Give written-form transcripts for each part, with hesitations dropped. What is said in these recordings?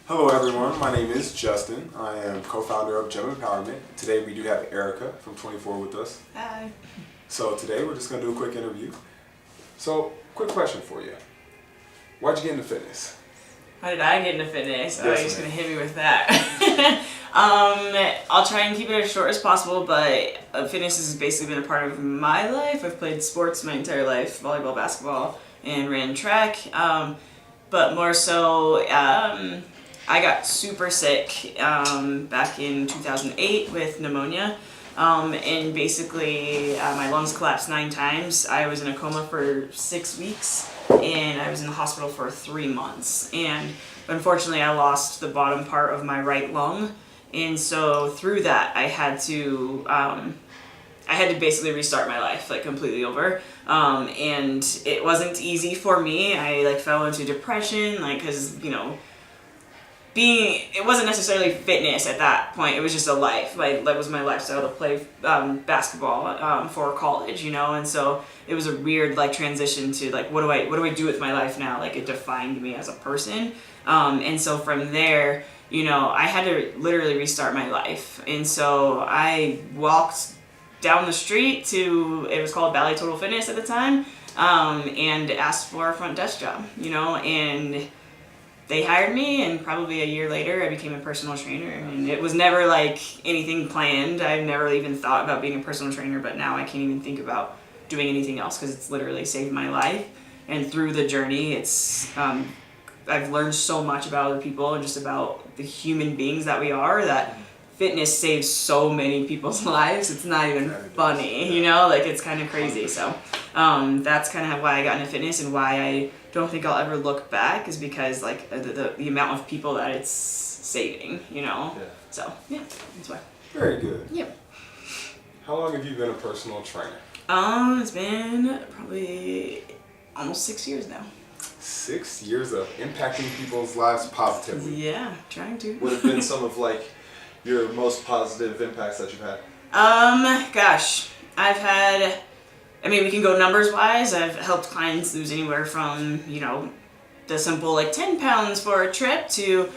Hello everyone, my name is Justin. I am co-founder of Gem Empowerment. Today we do have Erica from 24 with us. Hi. So today we're just going to do a quick interview. So, quick question for you. Why'd you get into fitness? How did I get into fitness? Yes, You're just ma'am. gonna hit me with that. I'll try and keep it as short as possible, but fitness has basically been a part of my life. I've played sports my entire life, volleyball, basketball, and ran track. But more so, I got super sick back in 2008 with pneumonia. And basically, my lungs collapsed 9 times. I was in a coma for 6 weeks, and I was in the hospital for 3 months. And unfortunately, I lost the bottom part of my right lung. And so through that, I had to basically restart my life, like completely over. And it wasn't easy for me. I fell into depression, cause it wasn't necessarily fitness at that point. It was just a life. That was my lifestyle to play basketball for college, and so it was a weird transition to what do I do with my life now? It defined me as a person, and so from there, I had to literally restart my life, and so I walked down the street to, it was called Ballet Total Fitness at the time, and asked for a front desk job, and they hired me, and probably a year later I became a personal trainer. And it was never anything planned. I've never even thought about being a personal trainer, but now I can't even think about doing anything else because it's literally saved my life. And through the journey, it's I've learned so much about other people and just about the human beings that we are, that fitness saves so many people's lives. It's not even funny, it's kind of crazy. So that's kind of why I got into fitness, and why I don't think I'll ever look back, is because the amount of people that it's saving, So yeah, that's why. Very good. Yep. How long have you been a personal trainer? It's been probably almost 6 years now. 6 years of impacting people's lives positively. Yeah, trying to. What have been some of your most positive impacts that you've had? Gosh, I've had, we can go numbers wise. I've helped clients lose anywhere from, the simple 10 pounds for a trip to,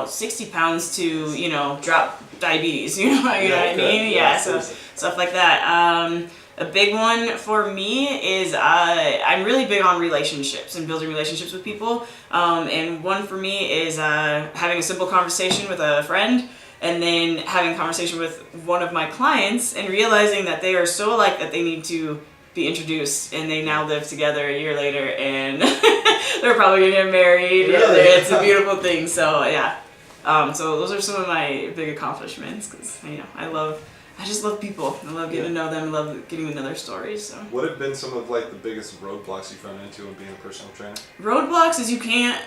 60 pounds to, drop diabetes, you know what I mean? Yeah, so stuff like that. A big one for me is I'm really big on relationships and building relationships with people. And one for me is having a simple conversation with a friend, and then having a conversation with one of my clients and realizing that they are so alike that they need to be introduced, and they now live together a year later, and they're probably gonna get married. Really? It's a beautiful thing. So yeah, so those are some of my big accomplishments, because I just love people. I love getting to know them. I love getting to know their stories. So What have been some of the biggest roadblocks you've run into in being a personal trainer? roadblocks is you can't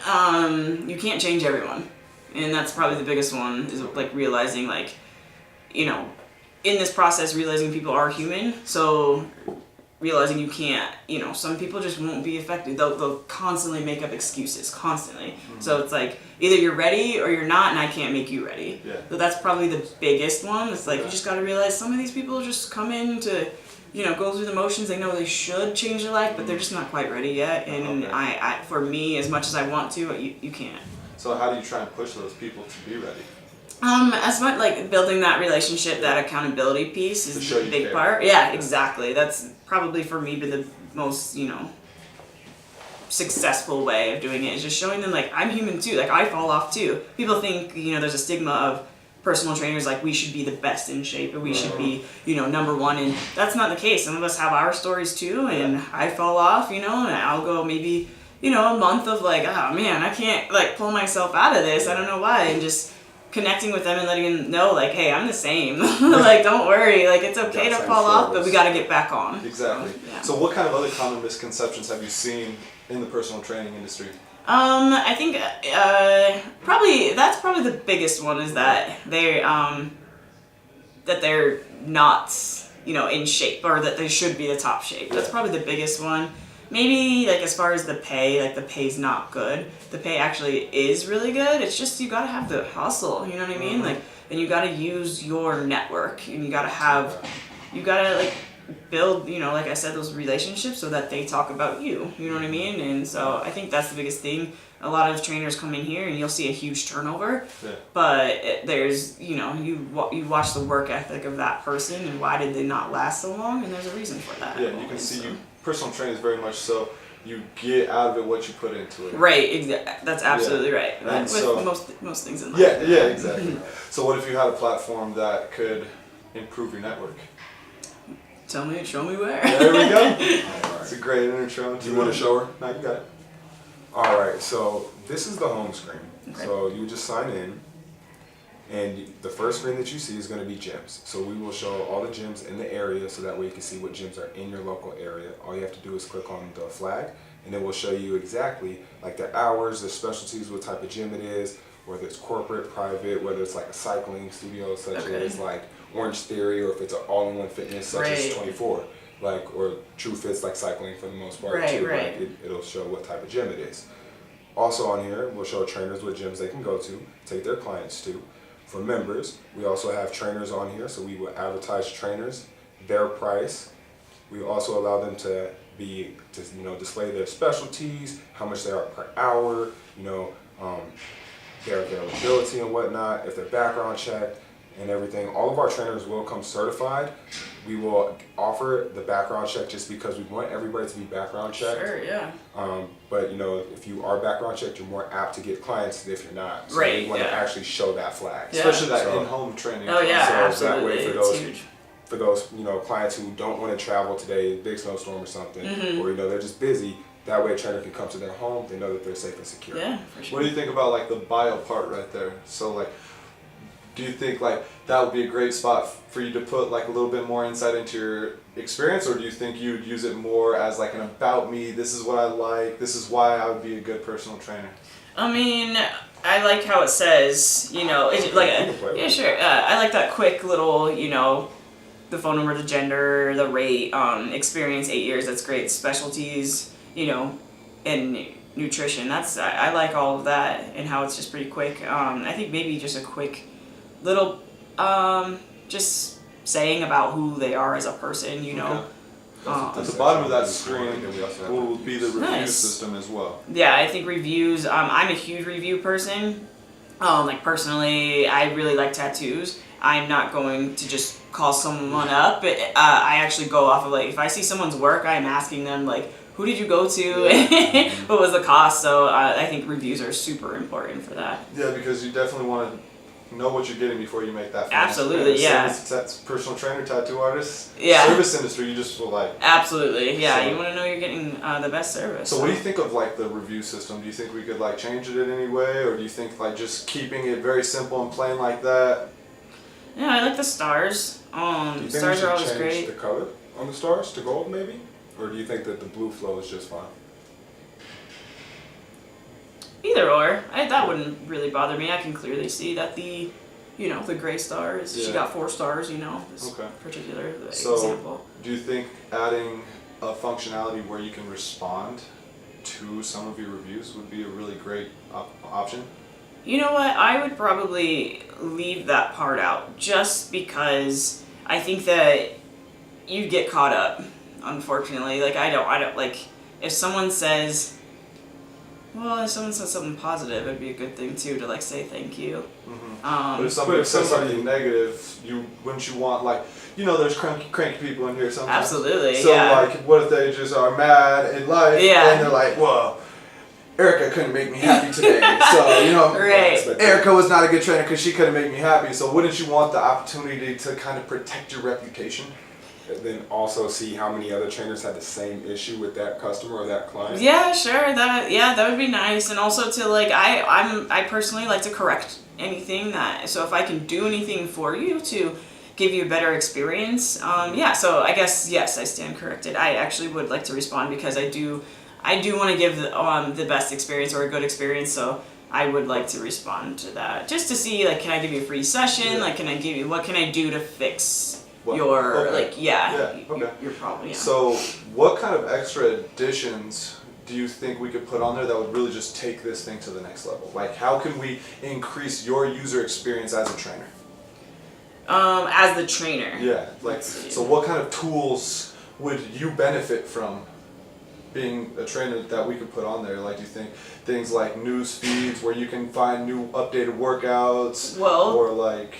change everyone, and that's probably the biggest one, is realizing in this process, realizing people are human. So realizing you can't, some people just won't be affected. They'll constantly make up excuses, constantly. Mm-hmm. So it's either you're ready or you're not, and I can't make you ready. Yeah. So that's probably the biggest one. It's you just got to realize some of these people just come in to, go through the motions. They know they should change their life, but they're just not quite ready yet. And Okay. I for me, as much as I want to, you can't. So how do you try and push those people to be ready? As much building that relationship, that accountability piece To is show a you big care. part. Yeah, exactly. That's probably for me been the most, successful way of doing it, is just showing them I'm human too. I fall off too. People think, there's a stigma of personal trainers, we should be the best in shape, or we should be, number one, and that's not the case. Some of us have our stories too, and I fall off, and I'll go maybe, a month of oh man, I can't pull myself out of this. I don't know why, and just connecting with them and letting them know hey, I'm the same. Don't worry, it's okay to fall off, but we got to get back on. Exactly. Yeah. So what kind of other common misconceptions have you seen in the personal training industry? I think that's probably the biggest one, is that they're not in shape, or that they should be the top shape. That's probably the biggest one. Maybe as far as the pay, the pay's not good. The pay actually is really good. It's just you gotta have the hustle. You know what I mean? And you gotta use your network, and you gotta build, like I said, those relationships so that they talk about you. You know what I mean? And so I think that's the biggest thing. a lot of trainers come in here and you'll see a huge turnover, Yeah. but there's, you know, you watch the work ethic of that person and why did they not last so long, and there's a reason for that. Yeah, you can see personal training is very much so you get out of it what you put into it. Right, that's absolutely right. And With so- most things in life. Yeah, exactly. So what if you had a platform that could improve your network? Show me where. There we go. All It's right. a great intro. Do you want to show her? No, you got it. All right, so this is the home screen. Okay. So you just sign in, and the first screen that you see is going to be gyms. So we will show all the gyms in the area, so that way you can see what gyms are in your local area. All you have to do is click on the flag, and it will show you exactly like the hours, the specialties, what type of gym it is, whether it's corporate, private, whether it's like a cycling studio such Okay. as like Orange Theory, or if it's an all-in-one fitness such as Right. 24, like, or True Fit's like cycling for the most part Right, too. right. Like it'll show what type of gym it is. Also on here, we'll show trainers what gyms they can go to, take their clients to. For members, we also have trainers on here, so we will advertise trainers, their price. We also allow them to display their specialties, how much they are per hour, their availability and whatnot, if they're background checked and everything. All of our trainers will come certified. We will offer the background check just because we want everybody to be background checked. Sure, yeah. But if you are background checked, you're more apt to get clients than if you're not. So Right, we want to yeah. actually show that flag. Yeah. Especially that So- in-home training. Oh yeah, So that absolutely. way for It's those- huge. For those clients who don't want to travel today, big snowstorm or something, Mm-hmm. or they're just busy, that way a trainer can come to their home. They know that they're safe and secure. Yeah, for sure. What do you think about like the bio part right there? So like, do you think like that would be a great spot for you to put like a little bit more insight into your experience, or do you think you'd use it more as like an about me? This is what I like. This is why I would be a good personal trainer. I mean, I like how it says, it's like, You can play with yeah, it. sure. I like that quick little, the phone number, the gender, the rate, experience, 8 years. That's great. Specialties, and nutrition. I like all of that and how it's just pretty quick. I think maybe just a quick little, just saying about who they are as a person, Okay. Um, At the bottom of that screen And then we also have will be the review Nice. system as well. Yeah, I think reviews. I'm a huge review person. Like personally, I really like tattoos. I'm not going to just call someone up. I actually go off of like if I see someone's work, I'm asking them like, who did you go to? What was the cost? So I think reviews are super important for that. Yeah, because you definitely want to know what you're getting before you make that. final Absolutely, purchase. yeah. Same as that's personal trainer, tattoo artist, Yeah. service industry. You just feel like. Absolutely, yeah. So- You want to know you're getting the best service. So what do you think of like the review system? Do you think we could like change it in any way, or do you think like just keeping it very simple and plain like that? Yeah, I like the stars. Do you think Stars we are should always change great. the color on the stars to gold maybe? Or do you think that the blue flow is just fine? Either or, that wouldn't really bother me. I can clearly see that the gray star is. She Yeah. got 4 stars. This Okay. particular So- example. Do you think adding a functionality where you can respond to some of your reviews would be a really great option? You know what? I would probably leave that part out just because I think that you get caught up. Unfortunately, like I don't like if someone says. Well, if someone says something positive, it'd be a good thing too to like say thank you. But if somebody but if says somebody- something negative, wouldn't you want like there's cranky people in here sometimes. Absolutely, So yeah. like, what if they just are mad in life Yeah. and they're like, well, Erica couldn't make me happy today, so Right. Erica was not a good trainer because she couldn't make me happy. So wouldn't you want the opportunity to kind of protect your reputation? And then also see how many other trainers had the same issue with that customer or that client. Yeah, sure. That would be nice, and also to like I personally like to correct anything that. So if I can do anything for you to give you a better experience, yeah. So I guess yes, I stand corrected. I actually would like to respond because I do want to give the best experience or a good experience. So I would like to respond to that just to see like, can I give you a free session? Yeah. Like, what can I do to fix What? your Okay. like Yeah, okay. your problem? Yeah. So what kind of extra additions do you think we could put on there that would really just take this thing to the next level? Like, how can we increase your user experience as a trainer? As the trainer. Yeah, like, Let's see. so what kind of tools would you benefit from being a trainer that we could put on there? Like, do you think things like news feeds where you can find new updated workouts, Well, or like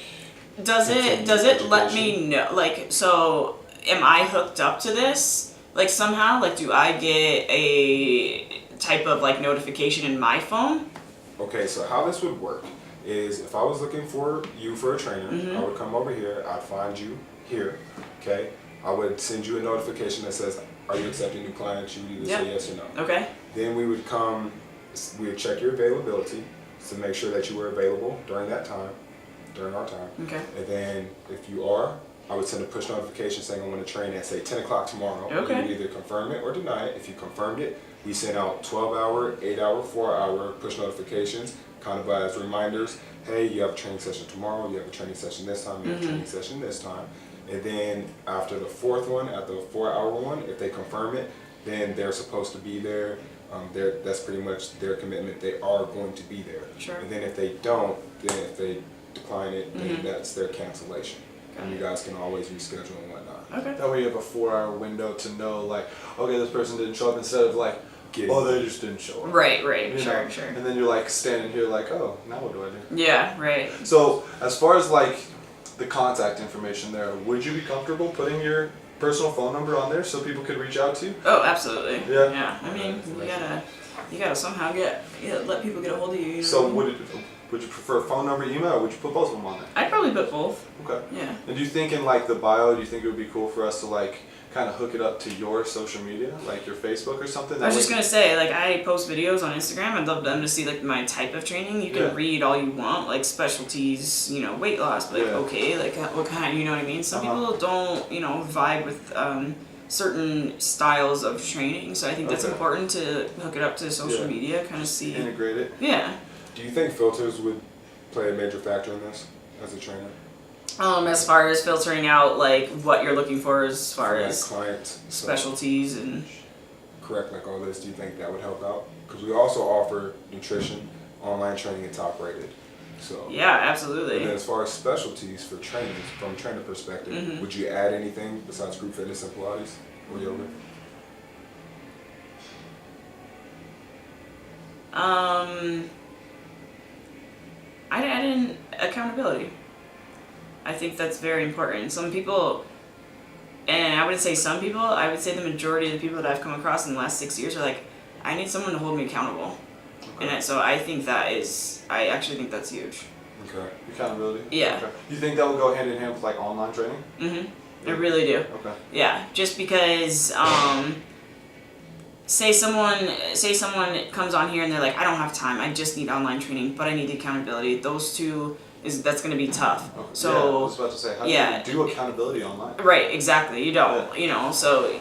does it let me know, like, so am I hooked up to this like somehow, like do I get a type of like notification in my phone? Okay, so how this would work is if I was looking for you for a trainer, Mm-hmm. I would come over here, I'd find you here, okay? I would send you a notification that says, are you accepting new clients? You would either Yep. say yes or no. Okay. Then we would we would check your availability to make sure that you were available during that time, during our time. Okay. And then if you are, I would send a push notification saying I want to train at say 10 o'clock tomorrow. Okay. You would either confirm it or deny it. If you confirmed it, we send out 12-hour, 8-hour, 4-hour push notifications, kind of as reminders. Hey, you have a training session tomorrow. You have a training session this time. You have a training session this time. And then after the fourth one, after the 4-hour one, if they confirm it, then they're supposed to be there. That's pretty much their commitment. They are going to be there. Sure. And then if they don't, then if they decline it, then that's their cancellation. And you guys can always reschedule and whatnot. Okay. that way you have a 4-hour window to know, like, okay, this person didn't show up, instead of like, oh, they just didn't show up. Right, You sure, know? sure. And then you're like standing here like, oh, now what do I do? Yeah, right. So as far as like the contact information there, would you be comfortable putting your personal phone number on there so people could reach out to you? Oh, absolutely. Yeah. Yeah. I mean, you gotta somehow let people get a hold of you. You know So what I mean? would you prefer phone number, email, or would you put both of them on there? I'd probably put both. Okay. Yeah. And do you think in like the bio, do you think it would be cool for us to like kind of hook it up to your social media, like your Facebook or something? I was That just way- gonna say, like, I post videos on Instagram. I'd love them to see like my type of training. You can Yeah. read all you want, like specialties, you know, weight loss. But like, Yeah. okay, like what kind? You know what I mean? Some Uh-huh. people don't, you know, vibe with certain styles of training. So I think that's Okay. important to hook it up to social Yeah. media, kind of see. integrate it. Yeah. Do you think filters would play a major factor in this as a trainer? As far as filtering out like what you're looking for as far For, like, as clients, so- specialties and correct, like all this, do you think that would help out? Because we also offer nutrition, online training, and top rated. So, yeah, and absolutely. then as far as specialties for trainers, from a trainer perspective, Mhm. would you add anything besides group fitness and Pilates or yoga? I'd add in accountability. I think that's very important. Some people, and I wouldn't say some people, I would say the majority of the people that I've come across in the last 6 years are like, I need someone to hold me accountable. And so I think I actually think that's huge. Okay. Accountability. Yeah. Okay. You think that will go hand in hand with like online training? I really do. Okay. Yeah, just because say someone comes on here and they're like, I don't have time, I just need online training, but I need accountability. Those two that's gonna be tough. Okay. So yeah, I was about to say, how yeah. do you do accountability online? right, exactly. You don't, Yeah. you know, so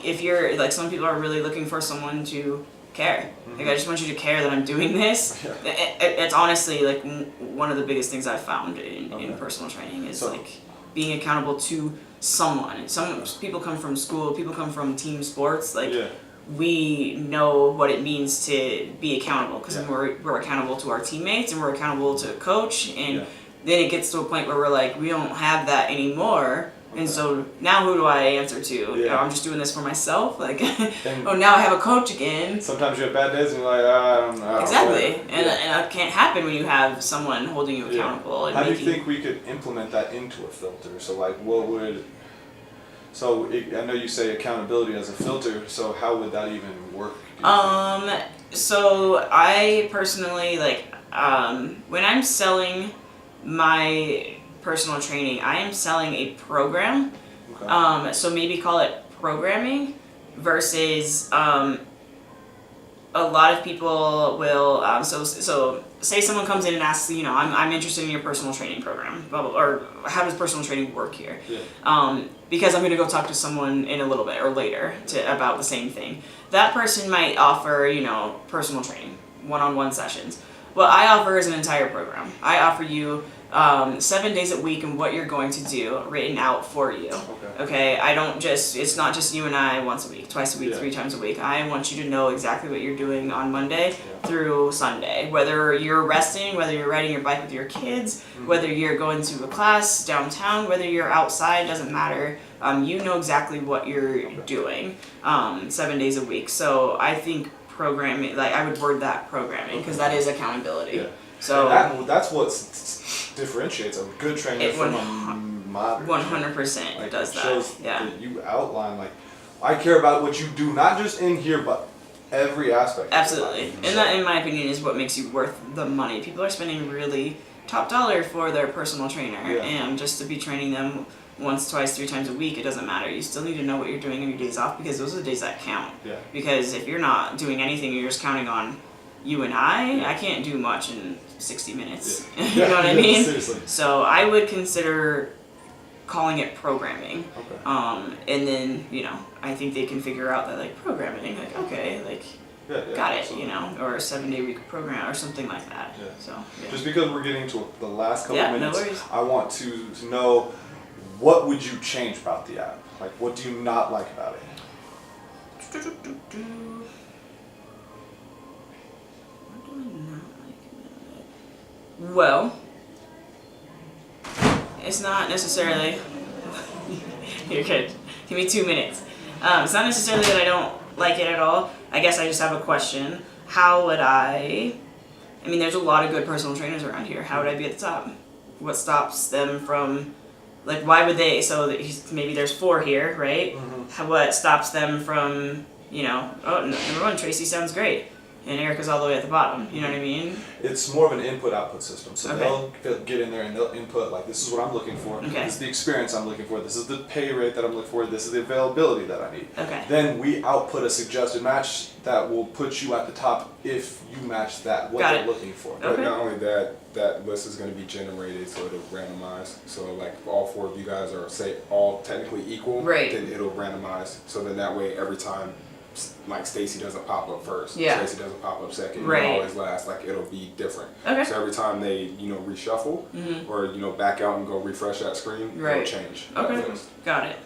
if you're like, some people are really looking for someone to care. Like, I just want you to care that I'm doing this. Yeah. It's honestly like one of the biggest things I've found in Okay. personal training is So- like being accountable to someone. Some people come from school, people come from team sports, like Yeah. we know what it means to be accountable because Yeah. we're accountable to our teammates and we're accountable to a coach, and Yeah. then it gets to a point where we're like, we don't have that anymore. Okay. And so now who do I answer to? You Yeah. know, I'm just doing this for myself. Like, And- oh, now I have a coach again. Sometimes you have bad days and you're like, I don't know. Exactly, and Yeah. and that can't happen when you have someone holding you accountable. And How do you making, think we could implement that into a filter? So like, what would? So I know you say accountability as a filter. So how would that even work? do you think? So I personally when I'm selling my personal training, I am selling a program. Okay. So maybe call it programming versus a lot of people will so say someone comes in and asks, you know, I'm interested in your personal training program, blah, blah, or how does personal training work here? Yeah. Because I'm going to go talk to someone in a little bit or later about the same thing. That person might offer, you know, personal training, one-on-one sessions. what I offer is an entire program. I offer you 7 days a week and what you're going to do written out for you. Okay. I don't just, it's not just you and I once a week, twice a week, Yeah. 3 times a week. I want you to know exactly what you're doing on Monday through Sunday. Whether you're resting, whether you're riding your bike with your kids, whether you're going to a class downtown, whether you're outside, doesn't matter. You know exactly what you're doing 7 days a week. So I think programming, like I would word that programming because that is accountability. Yeah. So And that's what differentiates a good trainer It from one- a modern. 100% Like, does it that. shows Yeah. that you outline like, I care about what you do, not just in here, but every aspect. of your Absolutely. life. And that, in my opinion, is what makes you worth the money. People are spending really top dollar for their personal trainer, Yeah. and just to be training them once, twice, 3 times a week, it doesn't matter. You still need to know what you're doing on your days off because those are the days that count. Yeah. Because if you're not doing anything, you're just counting on you and I can't do much in 60 minutes. Yeah. You know what I mean? Seriously. So I would consider calling it programming. Okay. And then, I think they can figure out that, like, programming, like, okay, like, Yeah, got it, absolutely. or a 7-day week program or something like that. Yeah. So, yeah. Just because we're getting to the last couple Yeah, no minutes, worries. I want to know, what would you change about the app? Like, what do you not like about it? What do I not like about it? Well, it's not necessarily. You're good. Give me 2 minutes. It's not necessarily that I don't like it at all. I guess I just have a question. How would I mean, there's a lot of good personal trainers around here. How would I be at the top? What stops them from, like, why would they, maybe there's 4 here, right? What stops them from, number 1, Tracy sounds great. And Erica's all the way at the bottom. You know what I mean? It's more of an input-output system. So Okay. they'll get in there and they'll input, like, this is what I'm looking for. Okay. This is the experience I'm looking for. This is the pay rate that I'm looking for. This is the availability that I need. Okay. Then we output a suggested match that will put you at the top if you match that, what Got they're it. looking for. Okay. But not only that, that list is going to be generated, so it'll randomize. So like if all 4 of you guys are, say, all technically equal, Right. then it'll randomize. So then that way, every time, like Stacy doesn't pop up first, Yeah. Stacy doesn't pop up second, Right. you always last. Like it'll be different. Okay. So every time they, reshuffle or back out and go refresh that screen, Right. it'll change. that Okay. list. Got it.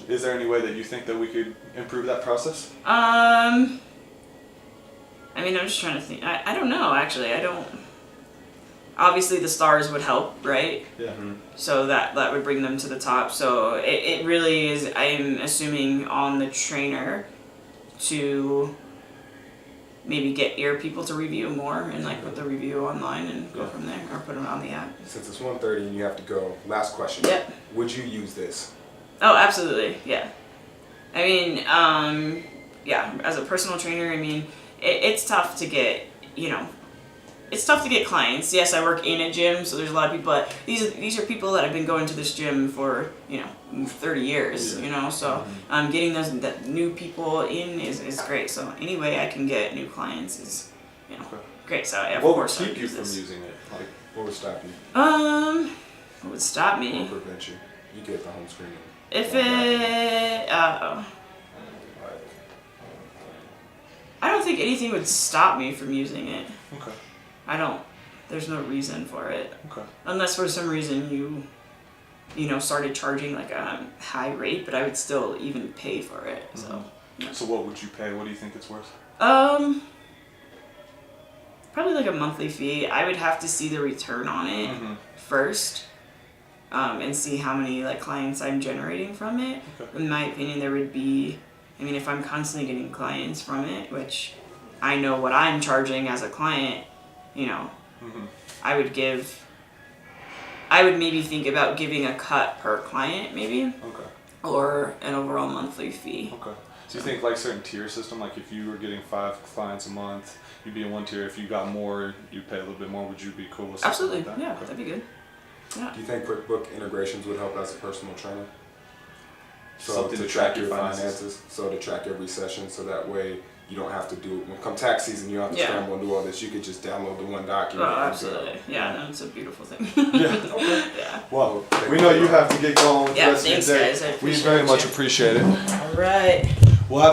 Is there any way that you think that we could improve that process? I'm just trying to think. I don't know, actually. I don't. Obviously, the stars would help, right? Yeah. So that would bring them to the top. So it really is, I'm assuming, on the trainer to maybe get your people to review more and like put the review online and go from there, or put them on the app. Since it's 1:30 and you have to go, last question. Yep. Would you use this? Oh, absolutely. Yeah. I mean, yeah, as a personal trainer, it's tough to get, it's tough to get clients. Yes, I work in a gym, so there's a lot of people, but these are people that have been going to this gym for, 30 years, so getting that new people in is great. So any way I can get new clients is, great. So yeah, of What would course I keep would you use from this. using it? Like, What would stop you? What would stop Or me? prevent you? You get the home screen. If I don't think anything would stop me from using it. okay. There's no reason for it. Okay. Unless for some reason you started charging like a high rate, but I would still even pay for it. So, So what would you pay? What do you think it's worth? probably like a monthly fee. I would have to see the return on it first, and see how many like clients I'm generating from it. Okay. In my opinion, there would be, if I'm constantly getting clients from it, which I know what I'm charging as a client, I would maybe think about giving a cut per client, maybe, Okay. or an overall monthly fee. Okay. So you think like certain tier system, like if you were getting 5 clients a month, you'd be in one tier. If you got more, you'd pay a little bit more. Would you be cool with something Absolutely, like that? yeah, Okay. that'd be good. Yeah. Do you think QuickBook integrations would help as a personal trainer? So Something to to track track your your finances. finances, so to track every session, so that way you don't have to do when come tax season, you don't have to Yeah. scramble and do all this. You could just download the one Oh, document. and go. absolutely. Yeah, no, it's a beautiful thing. Yeah. Okay. Yeah. Well, we know you have to get going with Yeah, the rest thanks, of your day. guys. I We appreciate very much you. appreciate it. All right. We'll have